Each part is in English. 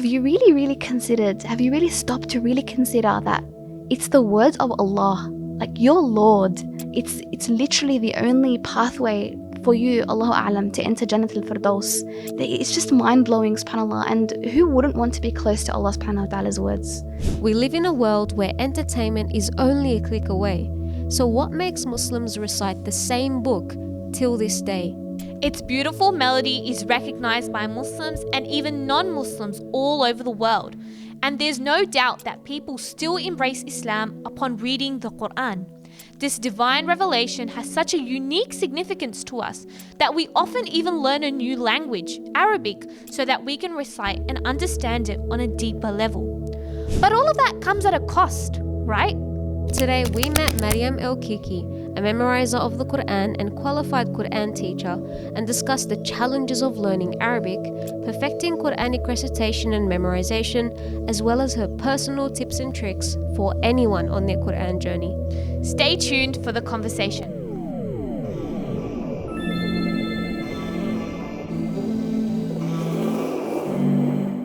have you really stopped to really consider that it's the words of Allah, like your Lord. It's literally the only pathway for you, Allahu A'lam, to enter Jannat al-Firdaus. It's just mind-blowing, subhanAllah, and who wouldn't want to be close to Allah subhanahu wa ta'ala's words? We live in a world where entertainment is only a click away. So what makes Muslims recite the same book till this day? Its beautiful melody is recognized by Muslims and even non-Muslims all over the world. And there's no doubt that people still embrace Islam upon reading the Quran. This divine revelation has such a unique significance to us that we often even learn a new language, Arabic, so that we can recite and understand it on a deeper level. But all of that comes at a cost, right? Today we met Maryam El-Kiki, a memorizer of the Quran and qualified Quran teacher, and discussed the challenges of learning Arabic, perfecting Quranic recitation and memorization, as well as her personal tips and tricks for anyone on their Quran journey. Stay tuned for the conversation.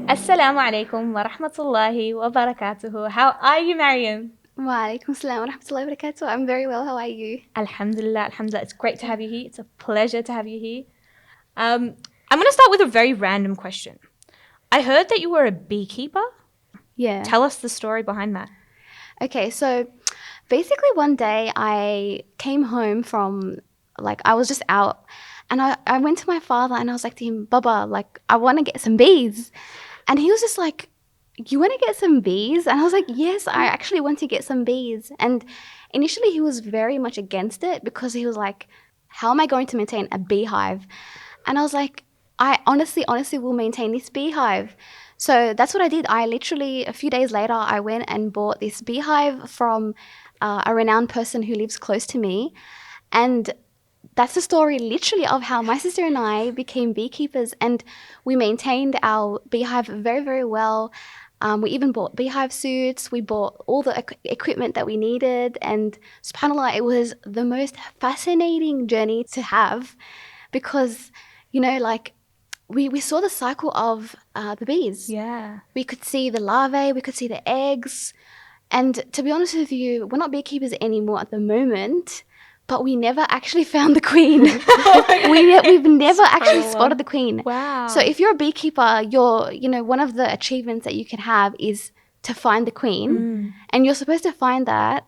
Assalamu alaikum wa rahmatullahi wa barakatuhu. How are you, Maryam? Wa alaikum assalam wa rahmatullahi wa barakatuh. I'm very well. How are you? Alhamdulillah. It's great to have you here. It's a pleasure to have you here. I'm going to start with a very random question. I heard that you were a beekeeper. Yeah. Tell us the story behind that. Okay, so basically one day I came home from, I was just out, and I went to my father and I was like to him, Baba, I want to get some bees. And he was just like, you want to get some bees? And I was like, yes, I actually want to get some bees. And initially he was very much against it because he was like, how am I going to maintain a beehive? And I was like, I honestly will maintain this beehive. So that's what I did. I literally, a few days later, I went and bought this beehive from a renowned person who lives close to me. And that's the story literally of how my sister and I became beekeepers, and we maintained our beehive very, very well. We even bought beehive suits. We bought all the equipment that we needed. And subhanAllah, it was the most fascinating journey to have because, we saw the cycle of the bees. Yeah. We could see the larvae, we could see the eggs. And to be honest with you, we're not beekeepers anymore at the moment, but we never actually found the queen. We've never actually spotted the queen. Wow. So if you're a beekeeper, one of the achievements that you can have is to find the queen. And you're supposed to find that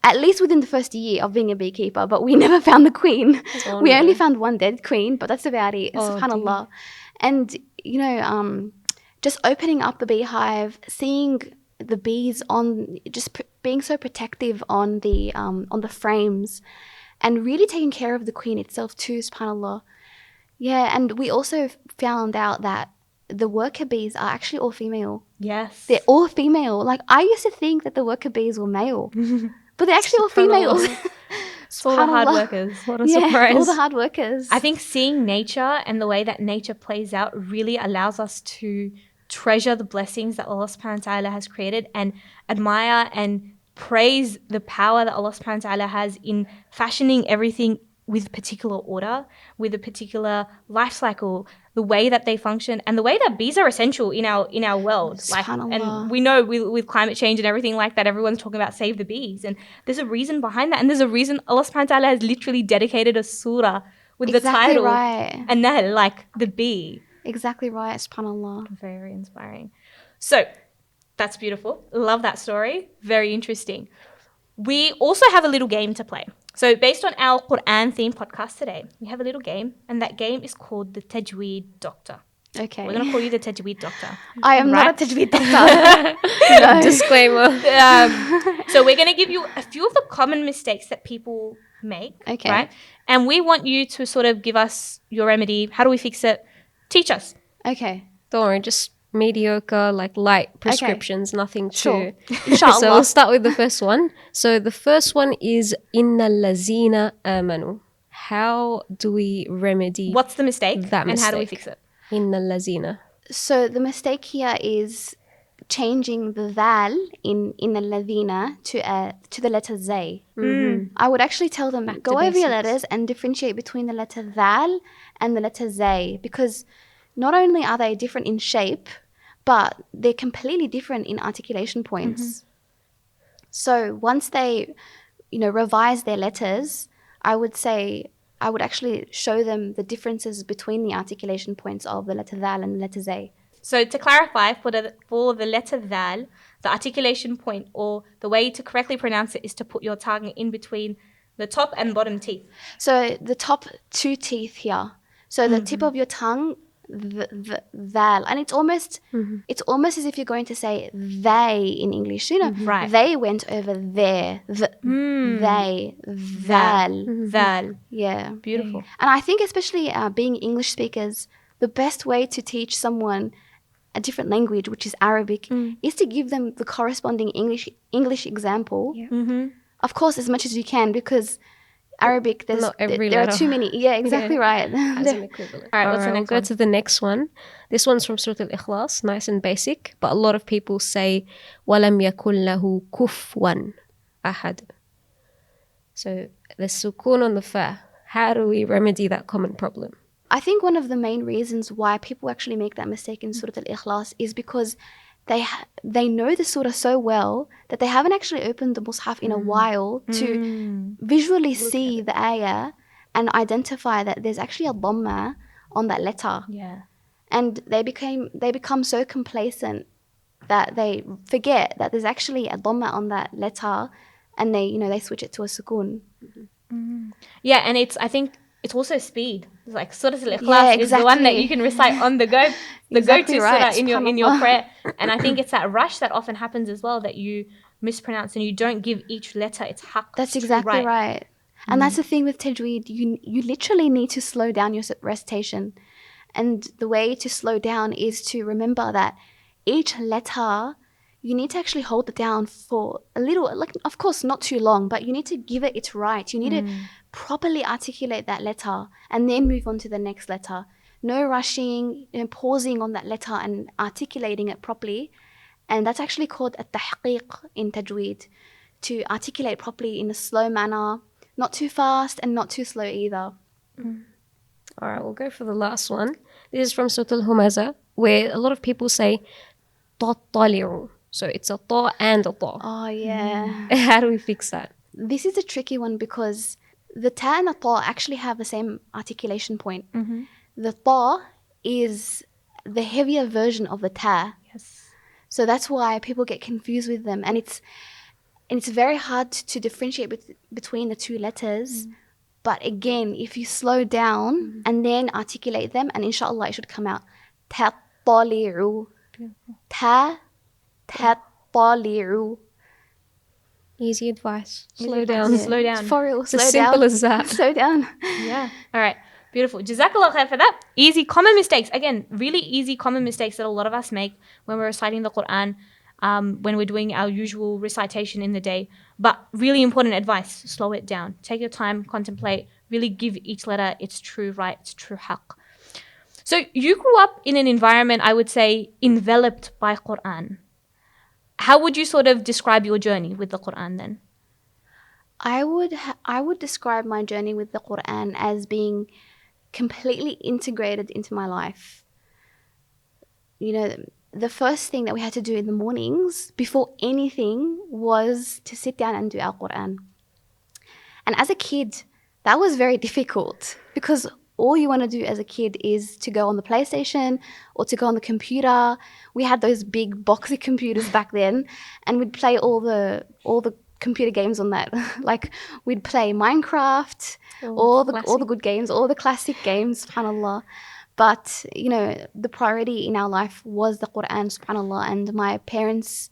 at least within the first year of being a beekeeper, but we never found the queen. We only found one dead queen, but that's about it. SubhanAllah. Dear. And, just opening up the beehive, seeing the bees being so protective on the frames, and really taking care of the queen itself too, subhanAllah. Yeah, and we also found out that the worker bees are actually all female. Yes. They're all female. I used to think that the worker bees were male, but they're actually all females. All the hard workers. What a surprise. All the hard workers. I think seeing nature and the way that nature plays out really allows us to treasure the blessings that Allah subhanahu wa ta'ala has created and admire and praise the power that Allah subhanahu wa ta'ala has in fashioning everything with particular order, with a particular life cycle, the way that they function, and the way that bees are essential in our world. And we know with climate change and everything like that, everyone's talking about save the bees, and there's a reason behind that, and there's a reason Allah subhanahu wa ta'ala has literally dedicated a surah with the title, right. And then the bee. Exactly right, subhanAllah. Very inspiring. So that's beautiful. Love that story. Very interesting. We also have a little game to play. So based on our Quran-themed podcast today, we have a little game, and that game is called the Tajweed Doctor. Okay. We're going to call you the Tajweed Doctor. I am not a Tajweed Doctor. No. Disclaimer. So we're going to give you a few of the common mistakes that people make. Okay. Right? And we want you to sort of give us your remedy. How do we fix it? Teach us. Okay. Don't worry, just mediocre, light prescriptions, nothing Sure. too. Inshallah. So we'll start with the first one. So the first one is Inna lazina amanu. How do we remedy What's the mistake? that mistake? And how do we fix it? Inna lazina. So the mistake here is changing the dhal in al-ladhina to the letter zay. Mm-hmm. I would actually tell them, Back go to over your basics. letters and differentiate between the letter dhal and the letter zay, because not only are they different in shape, but they're completely different in articulation points. So once they, revise their letters, I would actually show them the differences between the articulation points of the letter Dal and the letter Zay. So to clarify, for the letter Dal, the articulation point or the way to correctly pronounce it is to put your tongue in between the top and bottom teeth. So the top two teeth here. So the tip of your tongue, the Dal, and it's almost as if you're going to say they in English. Right. They went over there. They, Dal. Dal. Yeah. Beautiful. And I think especially being English speakers, the best way to teach someone a different language, which is Arabic, is to give them the corresponding English example. Yeah. Of course, as much as you can, because Arabic, there letter are too many. Yeah, exactly right. Has an equivalent. All right, what's the next we'll one? go to the next one. This one's from Surah Al-Ikhlas, nice and basic, but a lot of people say وَلَمْ يَكُنْ لَهُ كُفْوًا أَحَدٌ. So the sukun on the fa. How do we remedy that common problem? I think one of the main reasons why people actually make that mistake in Surah Al-Ikhlas is because they know the surah so well that they haven't actually opened the Mus'haf in a while to visually see the ayah and identify that there's actually a dhamma on that letter. Yeah. And they become so complacent that they forget that there's actually a dhamma on that letter, and they switch it to a sukun. Yeah, and I think it's also speed. It's like Surah Al-Ikhlas Yeah, is the one that exactly. you can recite on the go, the Exactly go-to right, surah in your subhanallah. prayer. And I think it's that rush that often happens as well, that you mispronounce and you don't give each letter its haqq. That's its exactly right. And that's the thing with Tajweed. You literally need to slow down your recitation. And the way to slow down is to remember that each letter, you need to actually hold it down for a little, like, of course, not too long, but you need to give it its right. You need to properly articulate that letter and then move on to the next letter. No rushing, pausing on that letter and articulating it properly. And that's actually called a tahqiq in Tajweed, to articulate properly in a slow manner, not too fast and not too slow either. All right, we'll go for the last one. This is from Surah Al-Humaza, where a lot of people say تَطَّلِعُ. So it's a ta and a ta. Oh, yeah. How do we fix that? This is a tricky one because the ta and the ta actually have the same articulation point. The ta is the heavier version of the ta. Yes. So that's why people get confused with them. And it's very hard to differentiate between the two letters. But again, if you slow down and then articulate them, and inshallah it should come out. تَطَّلِعُ. تَطَّلِعُ. Easy advice. Slow Easy down. advice. Slow down. For real, It's slow as down. simple as that. Slow down. Yeah. All right. Beautiful. Jazakallah khair for that. Easy, common mistakes. Again, really easy, common mistakes that a lot of us make when we're reciting the Quran, when we're doing our usual recitation in the day. But really important advice, slow it down. Take your time, contemplate, really give each letter its true right, its true haqq. So you grew up in an environment, I would say, enveloped by Quran. How would you sort of describe your journey with the Quran then? I would describe my journey with the Quran as being completely integrated into my life. The first thing that we had to do in the mornings before anything was to sit down and do our Quran. And as a kid, that was very difficult because all you want to do as a kid is to go on the PlayStation or to go on the computer. We had those big boxy computers back then, and we'd play all the computer games on that. Like we'd play Minecraft, all the good games, all the classic games, subhanallah. But, the priority in our life was the Quran, subhanallah, and my parents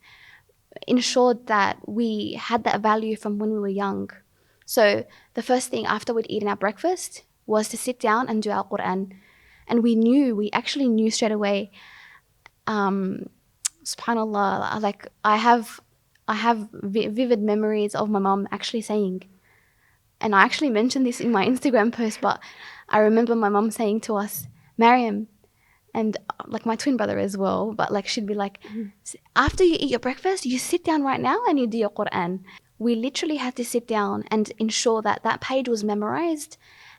ensured that we had that value from when we were young. So the first thing after we'd eaten our breakfast was to sit down and do our Quran. And we actually knew straight away, subhanallah, like I have vivid memories of my mom actually saying, and I actually mentioned this in my Instagram post, but I remember my mom saying to us, Maryam, and like my twin brother as well, but like she'd be like, after you eat your breakfast, you sit down right now and you do your Quran. We literally had to sit down and ensure that that page was memorized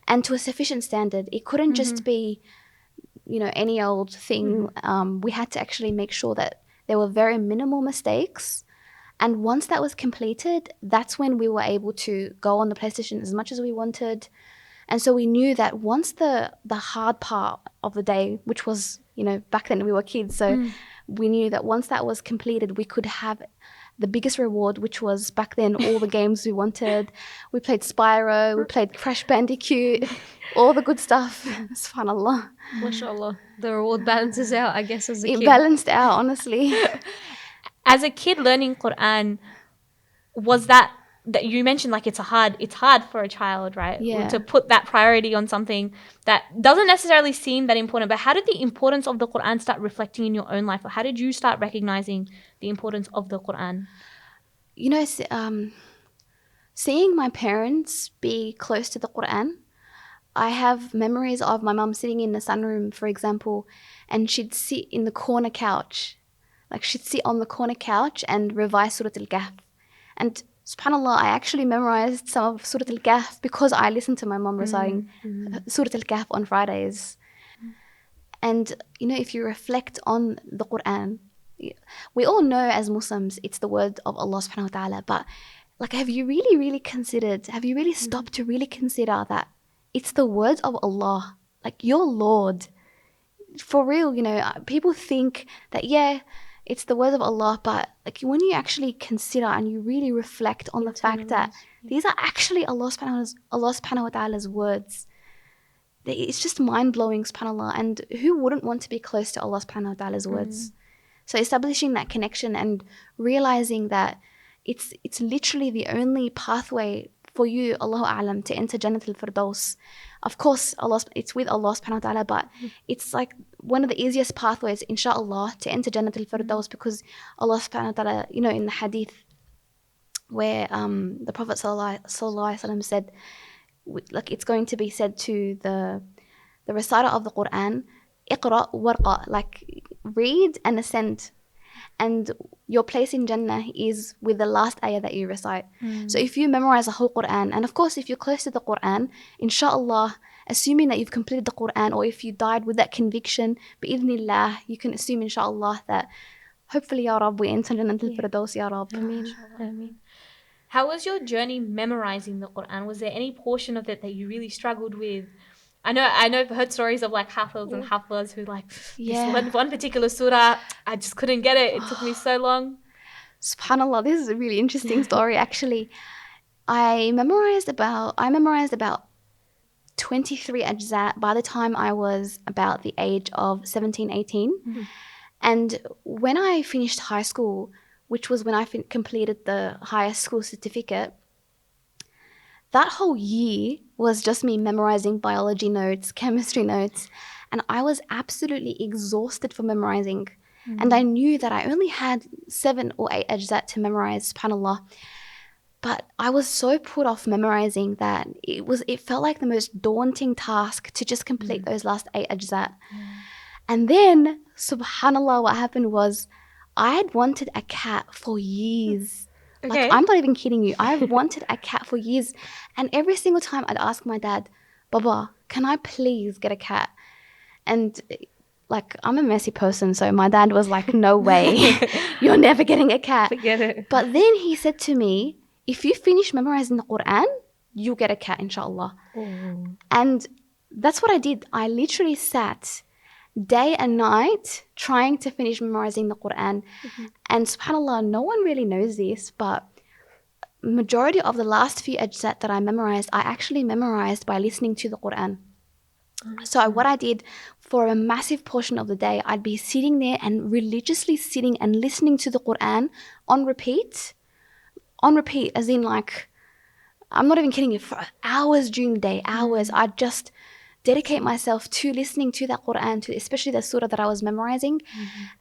and to a sufficient standard. It couldn't just be, any old thing. We had to actually make sure that there were very minimal mistakes. And once that was completed, that's when we were able to go on the PlayStation as much as we wanted. And so we knew that once the hard part of the day, which was, back then we were kids, so we knew that once that was completed, we could have the biggest reward, which was back then all the games we wanted. We played Spyro, we played Crash Bandicoot, all the good stuff. SubhanAllah. MashaAllah. The reward balances out, I guess, as a kid. It balanced out, honestly. As a kid learning Quran, was that you mentioned like it's hard for a child, right? Yeah. To put that priority on something that doesn't necessarily seem that important. But how did the importance of the Quran start reflecting in your own life? Or how did you start recognizing the importance of the Quran? Seeing my parents be close to the Quran, I have memories of my mum sitting in the sunroom, for example, and she'd sit in the corner couch. Like she'd sit on the corner couch and revise Surah Al-Kahf. And SubhanAllah, I actually memorized some of Surah Al-Kahf because I listened to my mum reciting Surah Al-Kahf on Fridays. And, if you reflect on the Quran, we all know as Muslims it's the word of Allah subhanahu wa ta'ala, but have you really stopped to really consider that it's the words of Allah, your Lord? For real, people think that, it's the words of Allah, but when you actually consider and you really reflect on the fact that these are actually Allah subhanahu wa ta'ala's words, it's just mind-blowing, subhanAllah. And who wouldn't want to be close to Allah subhanahu wa ta'ala's words? So establishing that connection and realizing that it's literally the only pathway for you, Allahu A'lam, to enter Jannat al-Firdaus. Of course, it's with Allah subhanahu wa ta'ala, but it's one of the easiest pathways, inshallah, to enter Jannat al-Firdaus, because Allah subhanahu wa ta'ala, in the hadith where the Prophet sallallahu alaihi wasallam said, it's going to be said to the reciter of the Quran, Iqra warqa, read and ascend. And your place in Jannah is with the last ayah that you recite. So if you memorize the whole Quran, and of course if you're close to the Quran, inshallah, assuming that you've completed the Quran, or if you died with that conviction, bi'idhnillah, you can assume inshallah that hopefully, Ya Rab, we enter Jannat al-Firdaus, Ya Rab. Ameen. How was your journey memorizing the Quran? Was there any portion of it that you really struggled with? I know I've heard stories of Hafidhs and Hafidhs who this one particular surah, I just couldn't get it. It took me so long. SubhanAllah, this is a really interesting story actually. I memorized about 23 ajza by the time I was about the age of 17, 18. And when I finished high school, which was when I completed the highest school certificate, that whole year was just me memorizing biology notes, chemistry notes, and I was absolutely exhausted for memorizing. And I knew that I only had 7 or 8 ajza to memorize, subhanAllah. But I was so put off memorizing that it felt like the most daunting task to just complete those last 8 ajza. And then, subhanAllah, what happened was I had wanted a cat for years. Okay. I'm not even kidding you. I wanted a cat for years. And every single time I'd ask my dad, Baba, can I please get a cat? And I'm a messy person, so my dad was like, no way. You're never getting a cat. Forget it. But then he said to me, if you finish memorizing the Quran, you'll get a cat, inshallah. And that's what I did. I literally sat day and night trying to finish memorizing the Quran. And subhanAllah, no one really knows this, but majority of the last few ajzat that I memorized, I actually memorized by listening to the Quran. So what I did for a massive portion of the day, I'd be sitting there and religiously sitting and listening to the Quran on repeat, as in I'm not even kidding you, for hours during the day, hours. I'd just dedicate myself to listening to that Quran, to especially the surah that I was memorizing.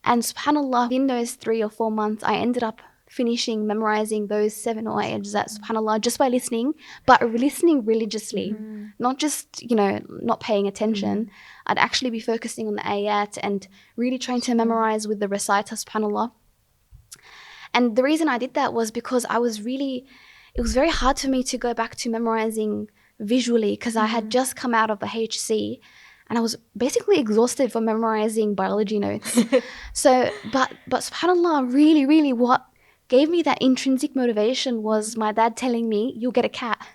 And subhanAllah, in those 3 or 4 months, I ended up finishing memorizing those 7 or 8 ajza, subhanAllah, just by listening, but listening religiously, not just, not paying attention. I'd actually be focusing on the ayat and really trying to memorize with the reciter, subhanAllah. And the reason I did that was because it was very hard for me to go back to memorizing visually, because I had just come out of the HC and I was basically exhausted from memorizing biology notes. So, but subhanAllah, really, really what gave me that intrinsic motivation was my dad telling me, you'll get a cat.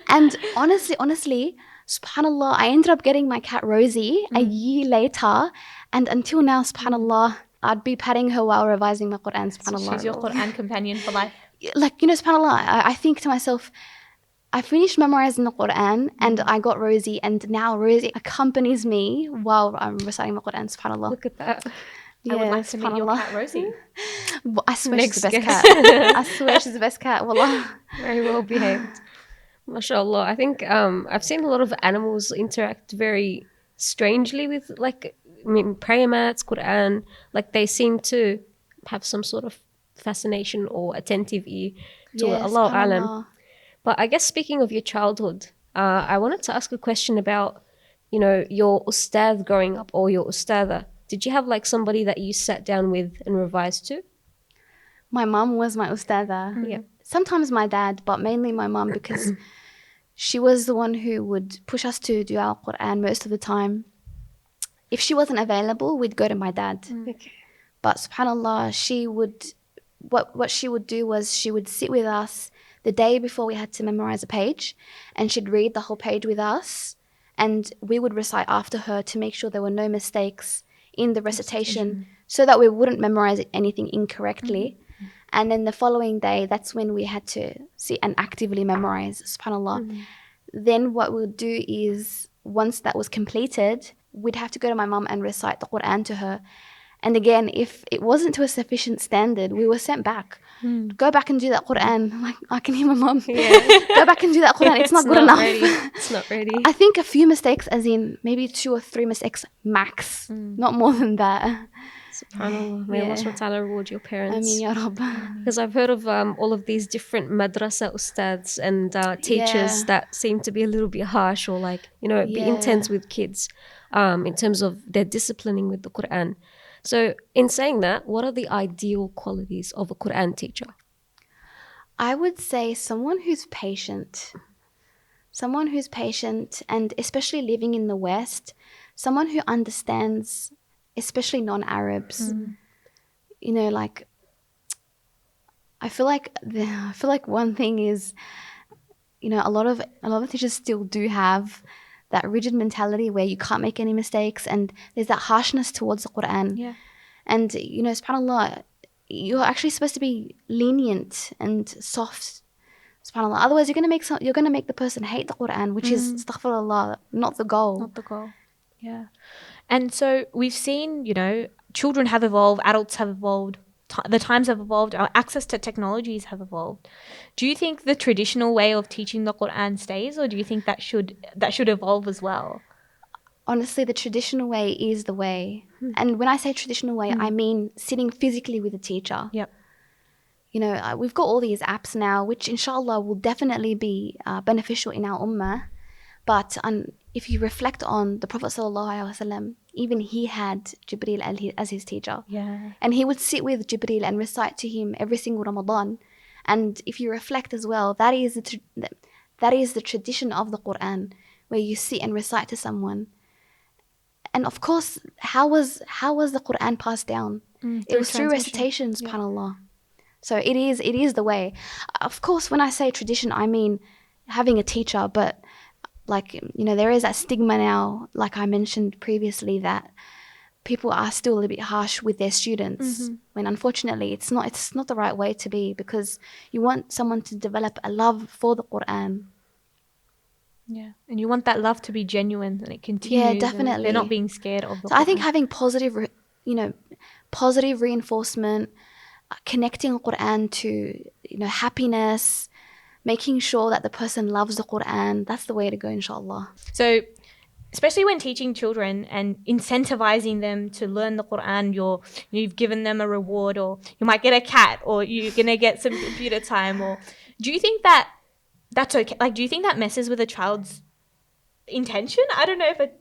And honestly, subhanAllah, I ended up getting my cat Rosie a year later. And until now, subhanAllah, I'd be patting her while revising my Quran, subhanAllah. So she's your Quran companion for life. Like, subhanAllah, I think to myself, I finished memorizing the Quran and I got Rosie, and now Rosie accompanies me while I'm reciting the Quran, subhanAllah. Look at that. I would like to meet your subhanallah. cat Rosie. I swear Next she's the best guest. cat. I swear she's the best cat. Wallah. Very well behaved. MashaAllah. I think I've seen a lot of animals interact very strangely with, like, prayer mats, Quran. Like, they seem to have some sort of fascination or attentive ear to it. Allah Alam. subhanallah. But I guess speaking of your childhood, I wanted to ask a question about, your ustad growing up, or your ustada. Did you have like somebody that you sat down with and revised to? My mum was my ustada. Yeah. Sometimes my dad, but mainly my mum, because she was the one who would push us to do our Quran most of the time. If she wasn't available, we'd go to my dad. Okay. But subhanallah, she would, what she would do was she would sit with us the day before we had to memorize a page, and she'd read the whole page with us, and we would recite after her to make sure there were no mistakes in the recitation so that we wouldn't memorize anything incorrectly. And then the following day, that's when we had to sit and actively memorize, subhanallah. Then what we'd do is, once that was completed, we'd have to go to my mum and recite the Quran to her. And again, if it wasn't to a sufficient standard, we were sent back. Go back and do that Quran. Like, I can hear my mum. Go back and do that Quran. It's not good enough. It's not ready. I think a few mistakes, as in maybe 2 or 3 mistakes max, not more than that. SubhanAllah. May Allah subhanahu wa ta'ala reward your parents. Ameen ya Rabb. Because I've heard of all of these different madrasa ustads and teachers Yeah. that seem to be a little bit harsh, or like, be Yeah. intense with kids in terms of their disciplining with the Quran. So in saying that, what are the ideal qualities of a Quran teacher? I would say someone who's patient. Someone who's patient, and especially living in the West, someone who understands, especially non-Arabs. Like, I feel like one thing is, a lot of teachers still do have that rigid mentality where you can't make any mistakes, and there's that harshness towards the Quran. Yeah. And subhanallah, you're actually supposed to be lenient and soft, subhanallah. Otherwise, you're gonna make the person hate the Quran, which is, astaghfirullah, not the goal. Not the goal. Yeah. And so we've seen, children have evolved, adults have evolved, the times have evolved, our access to technologies have evolved. Do you think the traditional way of teaching the Quran stays, or do you think that should evolve as well? Honestly, the traditional way is the way. And when I say traditional way, I mean sitting physically with a teacher. Yep. We've got all these apps now, which inshallah will definitely be beneficial in our ummah. But if you reflect on the Prophet ﷺ, even he had Jibreel as his teacher. Yeah. And he would sit with Jibreel and recite to him every single Ramadan. And if you reflect as well, that is the tradition of the Quran, where you sit and recite to someone. And of course, how was the Quran passed down? It was through recitation, subhanallah. So it is the way. Of course, when I say tradition, I mean having a teacher, but like, there is that stigma now, like I mentioned previously, that people are still a little bit harsh with their students, when unfortunately it's not the right way to be, because you want someone to develop a love for the Quran. Yeah. And you want that love to be genuine, and it continues. Yeah, definitely. They're not being scared of the So Quran. I think having positive reinforcement, connecting Quran to, happiness, making sure that the person loves the Quran, that's the way to go, inshallah. So, especially when teaching children and incentivizing them to learn the Quran, you've given them a reward, or you might get a cat, or you're going to get some computer time, or do you think that that's okay? Like, do you think that messes with a child's intention? I don't know if it,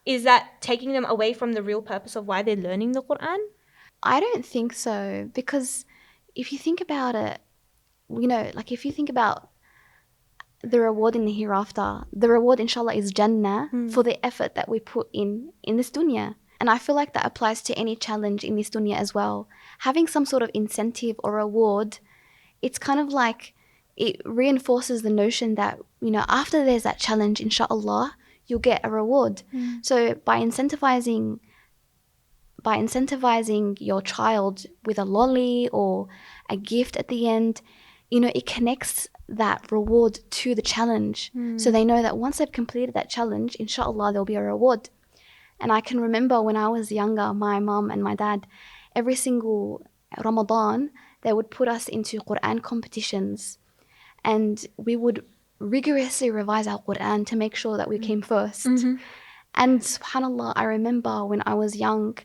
is that taking them away from the real purpose of why they're learning the Quran? I don't think so, because if you think about it, if you think about the reward in the hereafter. The reward, inshallah, is Jannah for the effort that we put in this dunya. And I feel like that applies to any challenge in this dunya as well. Having some sort of incentive or reward, it's kind of like it reinforces the notion that, you know, after there's that challenge, inshallah, you'll get a reward. So by incentivizing your child with a lolly or a gift at the end, you know, it connects that reward to the challenge. So they know that once they've completed that challenge, inshallah, there'll be a reward. And I can remember when I was younger, my mum and my dad, every single Ramadan, they would put us into Quran competitions, and we would rigorously revise our Quran to make sure that we came first. And subhanAllah, I remember when I was young,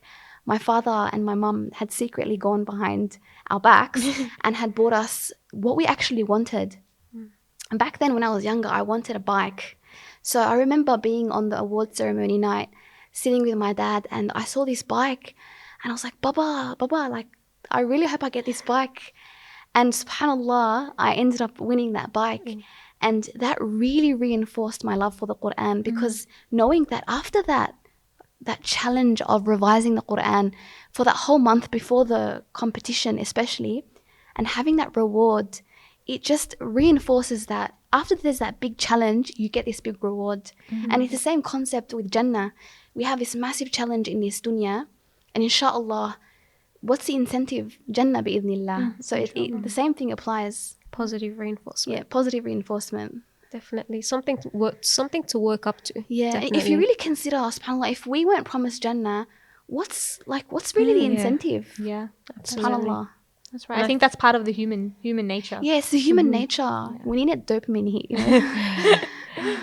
my father and my mum had secretly gone behind our backs and had bought us what we actually wanted. And back then when I was younger, I wanted a bike. So I remember being on the award ceremony night, sitting with my dad, and I saw this bike and I was like, Baba, like, I really hope I get this bike. And subhanAllah, I ended up winning that bike. And that really reinforced my love for the Quran, because knowing that after that challenge of revising the Quran for that whole month before the competition especially, and having that reward, it just reinforces that after there's that big challenge, you get this big reward. And it's the same concept with Jannah. We have this massive challenge in this dunya, and inshallah, what's the incentive? Jannah bi'idhnillah. So the same thing applies. Positive reinforcement. Yeah, positive reinforcement. Definitely. Something to work up to. Yeah, definitely. If you really consider, subhanAllah, if we weren't promised Jannah, what's really the incentive? Yeah, SubhanAllah. that's right. I think that's part of the human nature. Yeah, it's the human nature. Yeah. We need a dopamine hit, you know?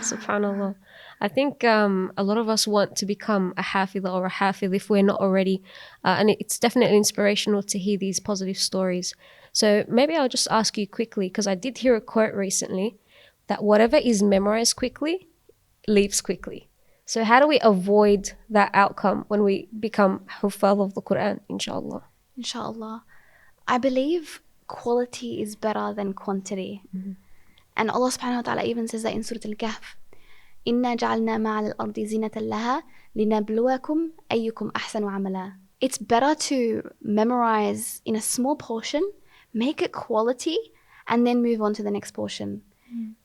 SubhanAllah. I think a lot of us want to become a Hafidh or a Hafidh if we're not already. And it's definitely inspirational to hear these positive stories. So maybe I'll just ask you quickly, because I did hear a quote recently that whatever is memorized quickly leaves quickly. So how do we avoid that outcome when we become Huffaz of the Quran, inshallah? Inshallah. I believe quality is better than quantity. And Allah subhanahu wa ta'ala even says that in Surah Al-Kahf. إِنَّا جَعَلْنَا مَعَ الْأَرْضِ زِينَةً لَهَا لِنَبْلُوَكُمْ أَيُّكُمْ أَحْسَنُ عَمَلًا. It's better to memorize in a small portion, make it quality, and then move on to the next portion.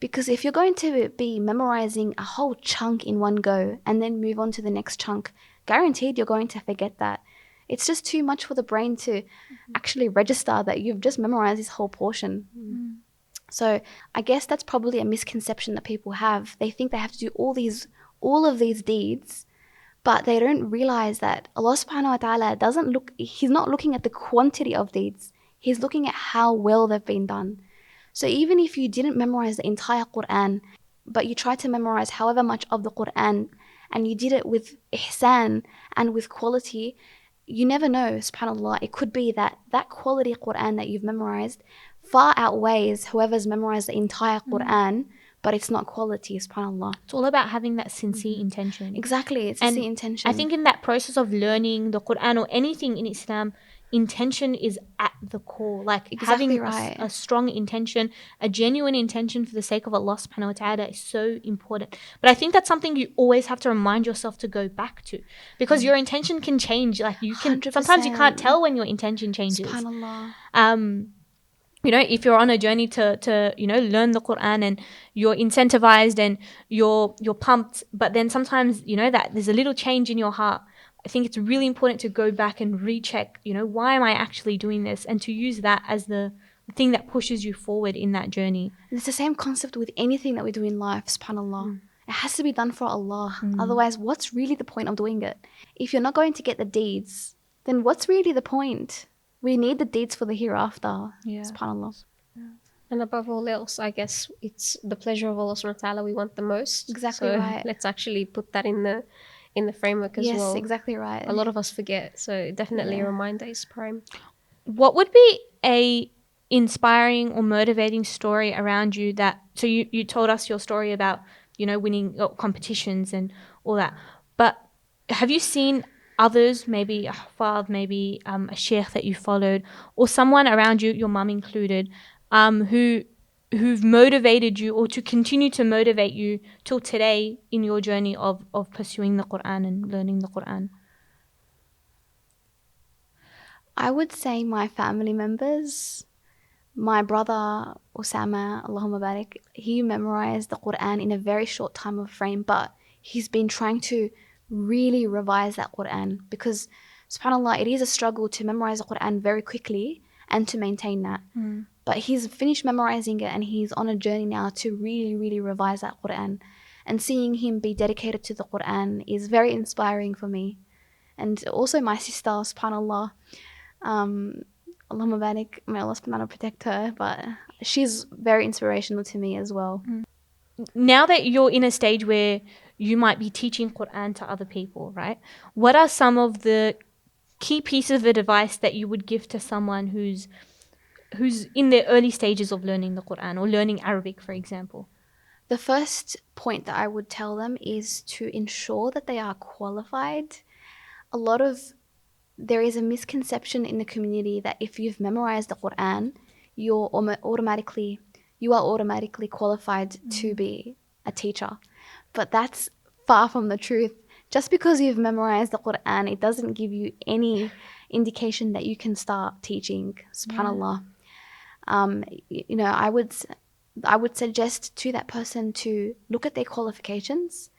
Because if you're going to be memorizing a whole chunk in one go and then move on to the next chunk, guaranteed you're going to forget that. It's just too much for the brain to actually register that you've just memorized this whole portion. So I guess that's probably a misconception that people have. They think they have to do all of these deeds, but they don't realize that Allah subhanahu wa ta'ala He's not looking at the quantity of deeds. He's looking at how well they've been done. So even if you didn't memorize the entire Quran, but you tried to memorize however much of the Quran, and you did it with ihsan and with quality, you never know, subhanAllah, it could be that quality Quran that you've memorized far outweighs whoever's memorized the entire Quran, but it's not quality, subhanAllah. It's all about having that sincere intention. Exactly, it's the intention. I think in that process of learning the Quran or anything in Islam, intention is at the core. Like Exactly having a strong intention, a genuine intention for the sake of Allah subhanahu wa ta'ala is so important. But I think that's something you always have to remind yourself to go back to, because your intention can change. Like you can 100%. Sometimes you can't tell when your intention changes. SubhanAllah. You know, if you're on a journey to you know, learn the Quran and you're incentivized and you're pumped, but then sometimes, you know, that there's a little change in your heart. I think it's really important to go back and recheck, you know, why am I actually doing this? And to use that as the thing that pushes you forward in that journey. It's the same concept with anything that we do in life, subhanAllah. It has to be done for Allah. Otherwise, what's really the point of doing it? If you're not going to get the deeds, then what's really the point? We need the deeds for the hereafter, subhanAllah. And above all else, I guess it's the pleasure of Allah subhanahu wa ta'ala we want the most. Exactly so right. Let's actually put that in the framework as well. Yes, exactly right. A lot of us forget, so definitely a reminder is prime. What would be a inspiring or motivating story around you that, so you told us your story about, you know, winning competitions and all that, but have you seen others, maybe a hafadh, maybe a sheikh that you followed, or someone around you, your mum included, who who've motivated you or to continue to motivate you till today in your journey of pursuing the Quran and learning the Quran? I would say my family members. My brother Osama, Allahumma barik, he memorized the Quran in a very short time of frame, but he's been trying to really revise that Quran because, subhanAllah, it is a struggle to memorize the Quran very quickly and to maintain that. But he's finished memorizing it and he's on a journey now to really, really revise that Quran. And seeing him be dedicated to the Quran is very inspiring for me. And also my sister, subhanAllah, Allahumma barik, may Allah subhanahu wa ta'ala protect her, but she's very inspirational to me as well. Now that you're in a stage where you might be teaching Quran to other people, right? What are some of the key pieces of advice that you would give to someone who's in their early stages of learning the Quran or learning Arabic, for example? The first point that I would tell them is to ensure that they are qualified. There is a misconception in the community that if you've memorized the Quran, you are automatically qualified to be a teacher. But that's far from the truth. Just because you've memorized the Quran, it doesn't give you any indication that you can start teaching. Subhanallah. I would suggest to that person to look at their qualifications.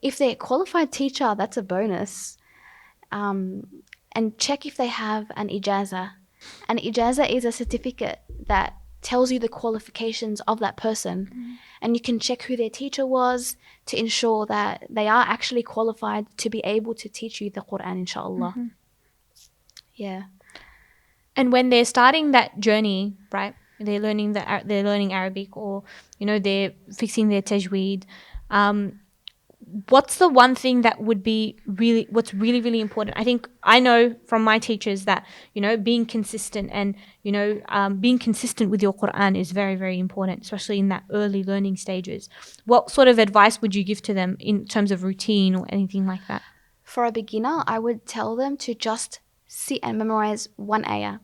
If they're a qualified teacher, that's a bonus. And check if they have an ijazah. An ijazah is a certificate that tells you the qualifications of that person. And you can check who their teacher was to ensure that they are actually qualified to be able to teach you the Quran, inshallah. Yeah. And when they're starting that journey, right, they're learning Arabic, or they're fixing their tajweed, what's the one thing that would be what's really, really important? I know from my teachers that being consistent and being consistent with your Quran is very, very important, especially in that early learning stages. What sort of advice would you give to them in terms of routine or anything like that? For a beginner, I would tell them to just sit and memorize one ayah,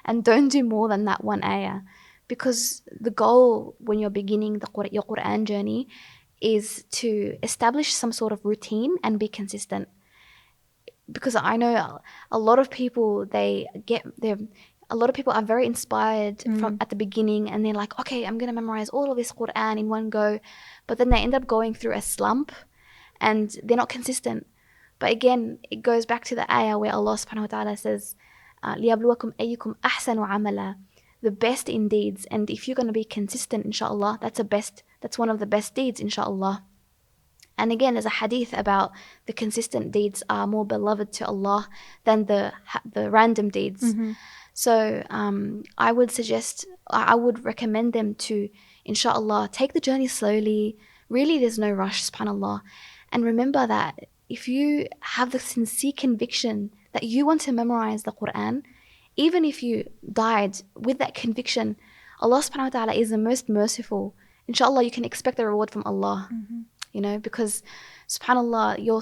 and don't do more than that one ayah, because the goal when you're beginning your Quran journey is to establish some sort of routine and be consistent. Because I know a lot of people are very inspired from at the beginning, and they're like, okay, I'm gonna memorize all of this Quran in one go, but then they end up going through a slump and they're not consistent. But again, it goes back to the ayah where Allah subhanahu wa ta'ala says, لِيَبْلُوَكُمْ أَيُّكُمْ أَحْسَنُ عَمَلًا, the best in deeds. And if you're going to be consistent, inshallah, that's one of the best deeds, inshallah. And again, there's a hadith about the consistent deeds are more beloved to Allah than the random deeds. So I would recommend them to, inshallah, take the journey slowly. Really, there's no rush, subhanallah. And remember that if you have the sincere conviction that you want to memorize the Quran, even if you died with that conviction, Allah subhanahu wa ta'ala is the most merciful. Inshallah, you can expect the reward from Allah. Because subhanallah, you're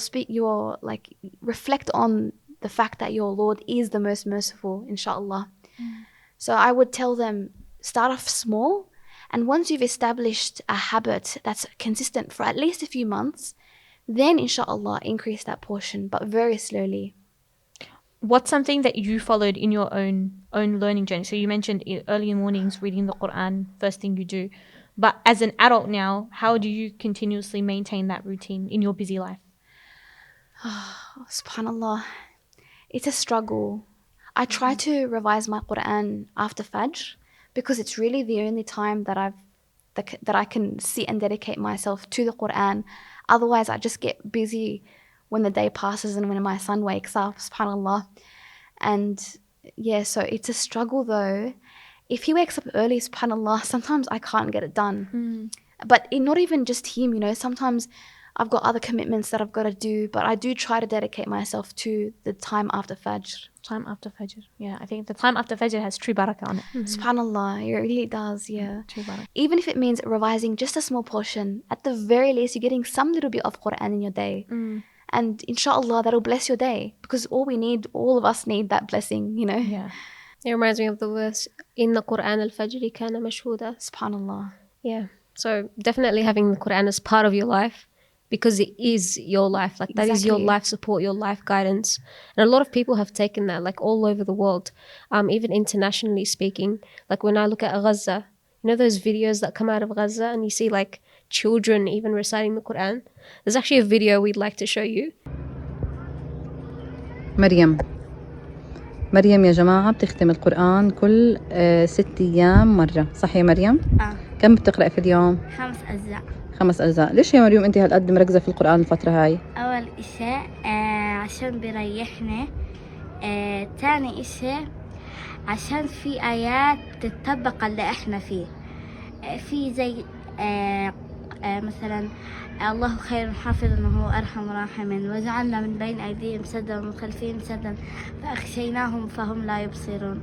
like, reflect on the fact that your Lord is the most merciful, inshallah. So I would tell them, start off small, and once you've established a habit that's consistent for at least a few months, then inshallah increase that portion, but very slowly. What's something that you followed in your own learning journey? So you mentioned early mornings reading the Quran, first thing you do. But as an adult now, how do you continuously maintain that routine in your busy life? Subhanallah, it's a struggle. I try to revise my Quran after Fajr, because it's really the only time that I can sit and dedicate myself to the Quran. Otherwise, I just get busy when the day passes and when my son wakes up, subhanallah. And yeah, so it's a struggle though. If he wakes up early, subhanallah, sometimes I can't get it done. But not even just him, sometimes I've got other commitments that I've got to do, but I do try to dedicate myself to the time after Fajr. Time after Fajr. Yeah, I think the time after Fajr has true barakah on it. Subhanallah, it really does, yeah. True barakah. Even if it means revising just a small portion, at the very least, you're getting some little bit of Quran in your day. And inshallah, that'll bless your day, because all of us need that blessing, Yeah. It reminds me of the verse, إِنَّ قُرْآنَ الْفَجْرِ كَانَ مَشْهُودًا. Subhanallah. Yeah. So definitely having the Quran as part of your life, because it is your life. Like that is your Exactly. life support, your life guidance. And a lot of people have taken that, like all over the world, even internationally speaking. Like when I look at Gaza, you know those videos that come out of Gaza and you see like children even reciting the Quran? There's actually a video we'd like to show you. مريم يا جماعة بتختم القرآن كل 6 أيام مرة، صح يا مريم؟ كم بتقرأ في اليوم؟ 5 أجزاء. 5 أجزاء. ليش يا مريم أنت هالقد مركزة في القرآن الفترة هاي؟ أول إشي عشان بيريحني. تاني إشي عشان في آيات تتطبق اللي إحنا فيه. في زي مثلا الله خير حافظ وهو أرحم راحمين وجعلنا من بين أيديهم سدا ومن خلفهم سدا فأغشيناهم فهم لا يبصرون.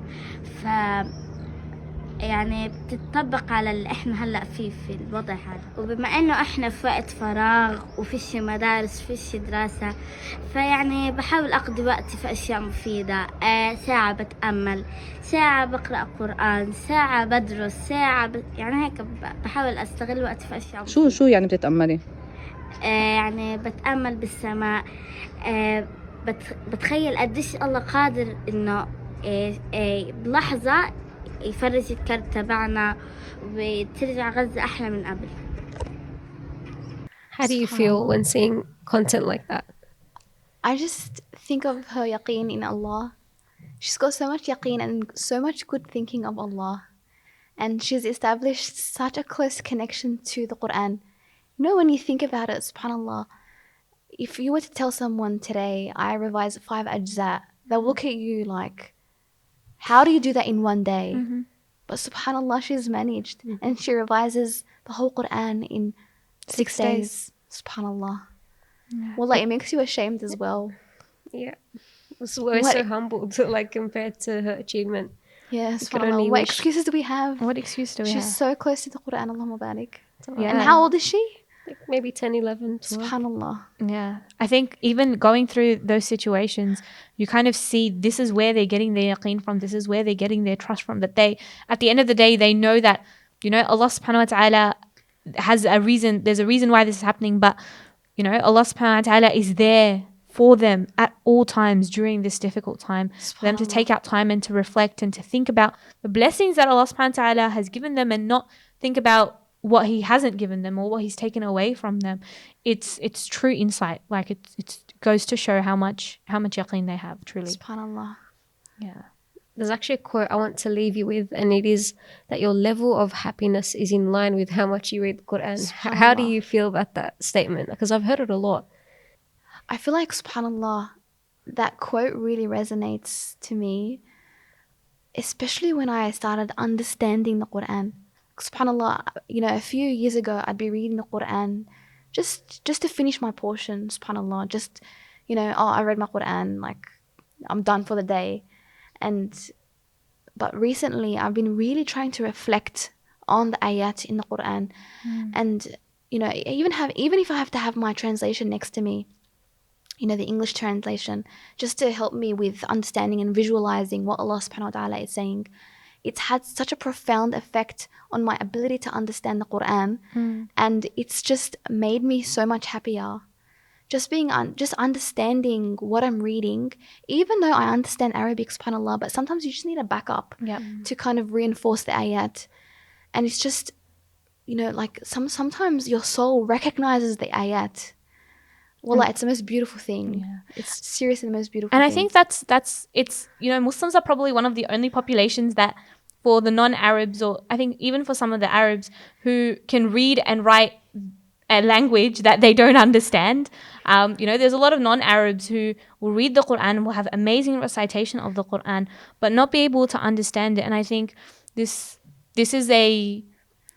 يعني بتطبق على اللي احنا هلأ فيه في الوضع هذا. وبما انه احنا في وقت فراغ وفيش مدارس فيش دراسة، فيعني بحاول اقضي وقتي في اشياء مفيدة. ساعة بتأمل، ساعة بقرأ قرآن، ساعة بدرس، ساعة يعني هيك بحاول استغل وقتي في اشياء مفيدة. شو يعني بتتأملي؟ يعني بتأمل بالسماء. بتخيل قديش الله قادر انه بلحظة يفرج الكرب تبعنا وترجع غزة أحلى من قبل. How do you feel when seeing content like that? I just think of her yaqeen in Allah. She's got so much yaqeen and so much good thinking of Allah. And she's established such a close connection to the Quran. You know, when you think about it, subhanAllah, if you were to tell someone today, I revise 5 ajza, they'll look at you like, how do you do that in one day? Mm-hmm. But subhanAllah, she's managed. And she revises the whole Quran in 6 days. Subhanallah. Yeah. Wallah, it makes you ashamed as well. Yeah. We're so humbled, like, compared to her achievement. Yeah, could only subhanAllah. What wish. excuses do we have? What excuse do we have? She's so close to the Quran, Allah Mubarak. Yeah. And how old is she? Like maybe 10, 11, 12. Subhanallah. Yeah. I think even going through those situations, you kind of see this is where they're getting their yaqeen from. This is where they're getting their trust from. That they, at the end of the day, they know that, you know, Allah subhanahu wa ta'ala has a reason. There's a reason why this is happening. But, you know, Allah subhanahu wa ta'ala is there for them at all times during this difficult time. For them to take out time and to reflect and to think about the blessings that Allah subhanahu wa ta'ala has given them and not think about what he hasn't given them or what he's taken away from them. It's true insight. Like it goes to show how much yaqeen they have, truly. Subhanallah. Yeah. There's actually a quote I want to leave you with, and it is that your level of happiness is in line with how much you read the Quran. How do you feel about that statement? Because I've heard it a lot. I feel like, subhanallah, that quote really resonates to me, especially when I started understanding the Quran. Subhanallah, you know, a few years ago, I'd be reading the Quran just to finish my portion, subhanallah. Just, you know, oh, I read my Quran, like, I'm done for the day. But recently, I've been really trying to reflect on the ayat in the Quran. And, you know, even if I have to have my translation next to me, you know, the English translation, just to help me with understanding and visualizing what Allah subhanahu wa ta'ala is saying. It's had such a profound effect on my ability to understand the Quran. And it's just made me so much happier. Just understanding what I'm reading, even though I understand Arabic, subhanAllah, but sometimes you just need a backup to kind of reinforce the ayat. And it's just, you know, like sometimes your soul recognizes the ayat. Wallah, it's the most beautiful thing. Yeah. It's seriously the most beautiful thing. And I think that's it's, you know, Muslims are probably one of the only populations that, for the non-Arabs, or I think even for some of the Arabs, who can read and write a language that they don't understand. You know, there's a lot of non-Arabs who will read the Quran, will have amazing recitation of the Quran, but not be able to understand it. And I think this is a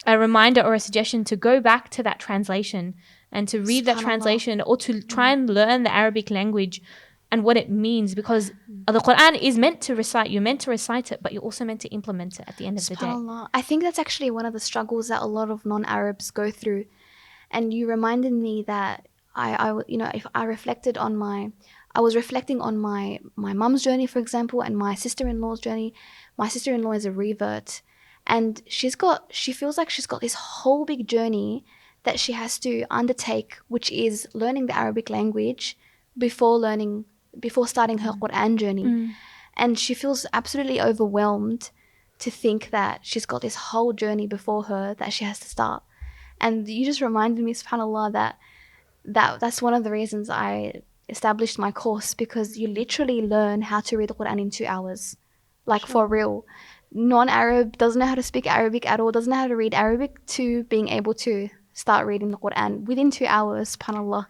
reminder or a suggestion to go back to that translation and to read that translation, or to try and learn the Arabic language and what it means, because the Quran is meant to recite. You're meant to recite it, but you're also meant to implement it at the end of the day. I think that's actually one of the struggles that a lot of non-Arabs go through. And you reminded me that I you know, if I reflected on I was reflecting on my mum's journey, for example, and my sister-in-law's journey. My sister-in-law is a revert, And she feels like she's got this whole big journey that she has to undertake, which is learning the Arabic language before starting her Quran journey. And she feels absolutely overwhelmed to think that she's got this whole journey before her that she has to start. And you just reminded me, subhanAllah, that's one of the reasons I established my course, because you literally learn how to read the Quran in 2 hours. Like, for real. Non-Arab, doesn't know how to speak Arabic at all, doesn't know how to read Arabic, to being able to start reading the Quran within 2 hours, subhanAllah.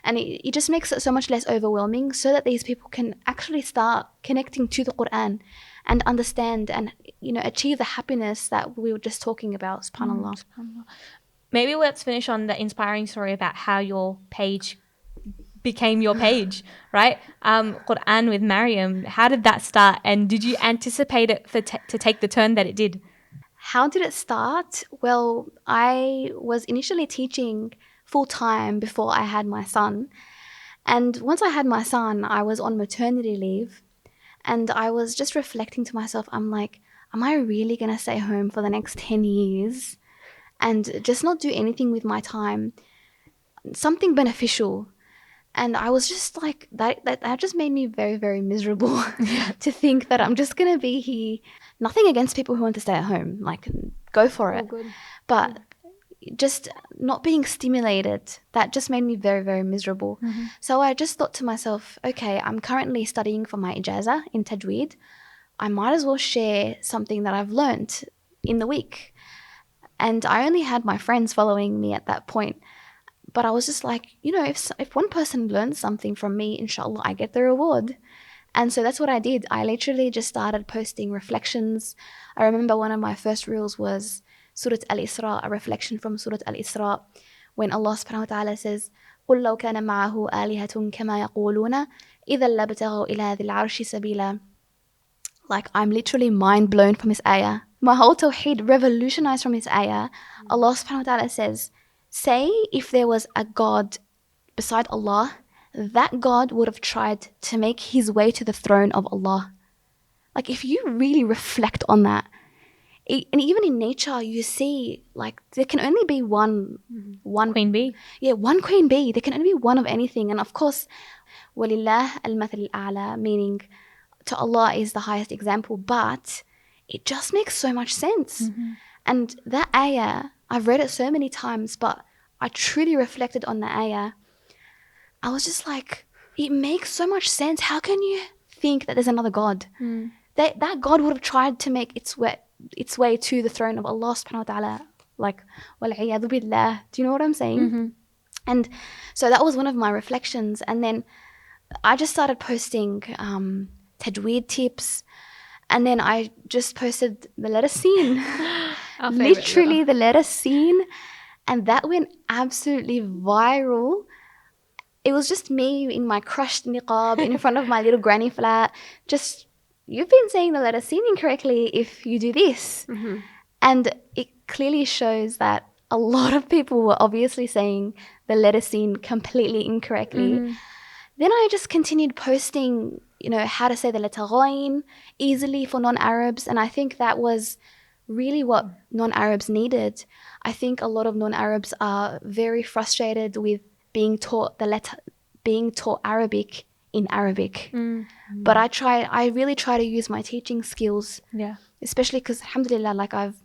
And it just makes it so much less overwhelming, so that these people can actually start connecting to the Quran and understand and, achieve the happiness that we were just talking about, subhanAllah. Maybe let's finish on the inspiring story about how your page became your page, right? Quran with Maryam. How did that start? And did you anticipate it to take the turn that it did? How did it start? Well, I was initially teaching full-time before I had my son. And once I had my son, I was on maternity leave. And I was just reflecting to myself, I'm like, am I really going to stay home for the next 10 years and just not do anything with my time? Something beneficial. And I was just like, that just made me very, very miserable to think that I'm just going to be here. Nothing against people who want to stay at home, like, go for it. Good. But just not being stimulated, that just made me very, very miserable. So I just thought to myself, okay, I'm currently studying for my Ijaza in Tajweed. I might as well share something that I've learned in the week. And I only had my friends following me at that point. But I was just like, if one person learns something from me, inshallah, I get the reward. And so that's what I did. I literally just started posting reflections. I remember one of my first reels was Surah Al-Isra, a reflection from Surah Al-Isra, when Allah subhanahu wa ta'ala says, قُلْ لَوْ كَانَ مَعَهُ آلِهَةٌ كَمَا يَقُولُونَ إِذَا لَابْتَغَوْا إِلَى ذِي الْعَرْشِ سَبِيلًا. Like, I'm literally mind blown from this ayah. My whole tawheed revolutionized from this ayah. Allah subhanahu wa ta'ala says, say if there was a God beside Allah, that God would have tried to make his way to the throne of Allah. Like, if you really reflect on that, and even in nature, you see, like, there can only be one Queen bee. Yeah, one queen bee. There can only be one of anything. And of course, وَلِلَّهِ الْمَثَلِ الْأَعْلَى, meaning to Allah is the highest example. But it just makes so much sense. And that ayah, I've read it so many times, but I truly reflected on the ayah. I was just like, it makes so much sense. How can you think that there's another God? That God would have tried to make its way to the throne of Allah subhanahu wa ta'ala. Like, وَالْعِيَاذُ بِاللَّهِ. Do you know what I'm saying? And so that was one of my reflections. And then I just started posting Tajweed tips. And then I just posted the letter Sin. Literally the letter Sin. And that went absolutely viral. It was just me in my crushed niqab in front of my little granny flat. Just, you've been saying the letter Sin incorrectly if you do this. And it clearly shows that a lot of people were obviously saying the letter Sin completely incorrectly. Then I just continued posting, how to say the letter Ghain easily for non-Arabs. And I think that was really what non-Arabs needed. I think a lot of non-Arabs are very frustrated with being taught Arabic in Arabic. But I really try to use my teaching skills. Yeah. Especially because, alhamdulillah, like I've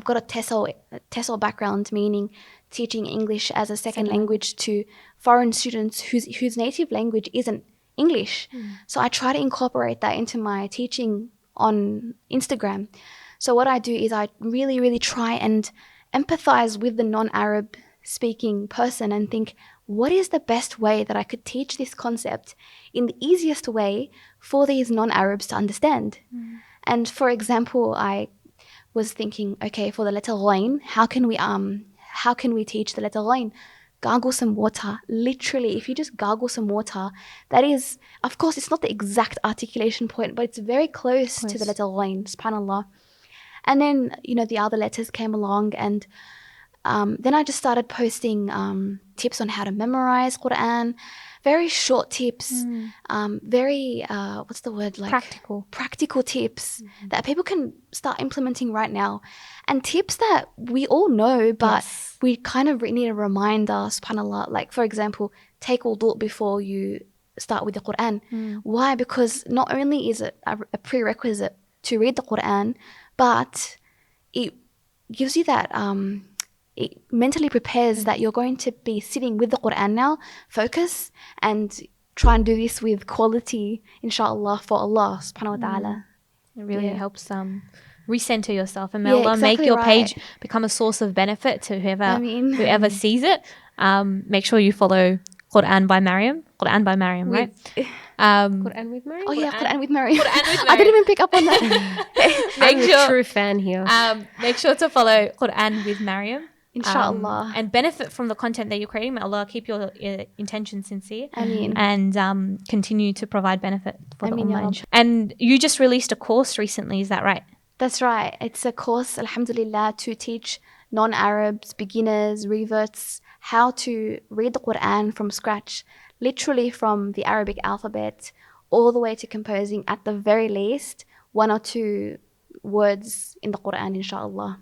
got a TESOL background, meaning teaching English as a second language to foreign students whose native language isn't English. So I try to incorporate that into my teaching on Instagram. So what I do is I really, really try and empathize with the non-Arab speaking person and think, what is the best way that I could teach this concept in the easiest way for these non-Arabs to understand? And for example, I was thinking, okay, for the letter Ghain, how can we teach the letter Ghain? Gargle some water. Literally, if you just gargle some water, that is, of course, it's not the exact articulation point, but it's very close to the letter Ghain, subhanAllah. And then, the other letters came along, and then I just started posting tips on how to memorize Quran. very short tips, very what's the word, like practical tips that people can start implementing right now, and tips that we all know, but we kind of need a reminder, subhanallah. Like, for example, take wudu before you start with the Quran. Why? Because not only is it a prerequisite to read the Quran, but it gives you that it mentally prepares that you're going to be sitting with the Quran now, focus, and try and do this with quality, inshallah, for Allah subhanahu wa ta'ala. It really helps recenter yourself, and may Allah make your page become a source of benefit to whoever sees it. Make sure you follow Quran by Maryam, right? Quran with Maryam? Oh yeah, Quran with Maryam. I didn't even pick up on that. I'm a true fan here. Make sure to follow Quran with Maryam. Inshallah. And benefit from the content that you're creating. May Allah keep your intention sincere. Ameen. And continue to provide benefit for the Ummah. And you just released a course recently, is that right? That's right. It's a course, alhamdulillah, to teach non-Arabs, beginners, reverts, how to read the Quran from scratch, literally from the Arabic alphabet all the way to composing at the very least 1 or 2 words in the Quran, inshallah.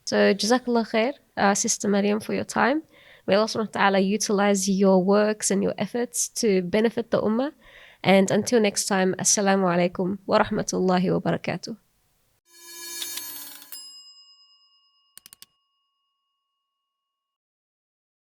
So, Jazakallah khair, Sister Maryam, for your time. May Allah subhanahu wa ta'ala utilize your works and your efforts to benefit the Ummah. And until next time, Assalamu alaikum wa rahmatullahi wa barakatuh.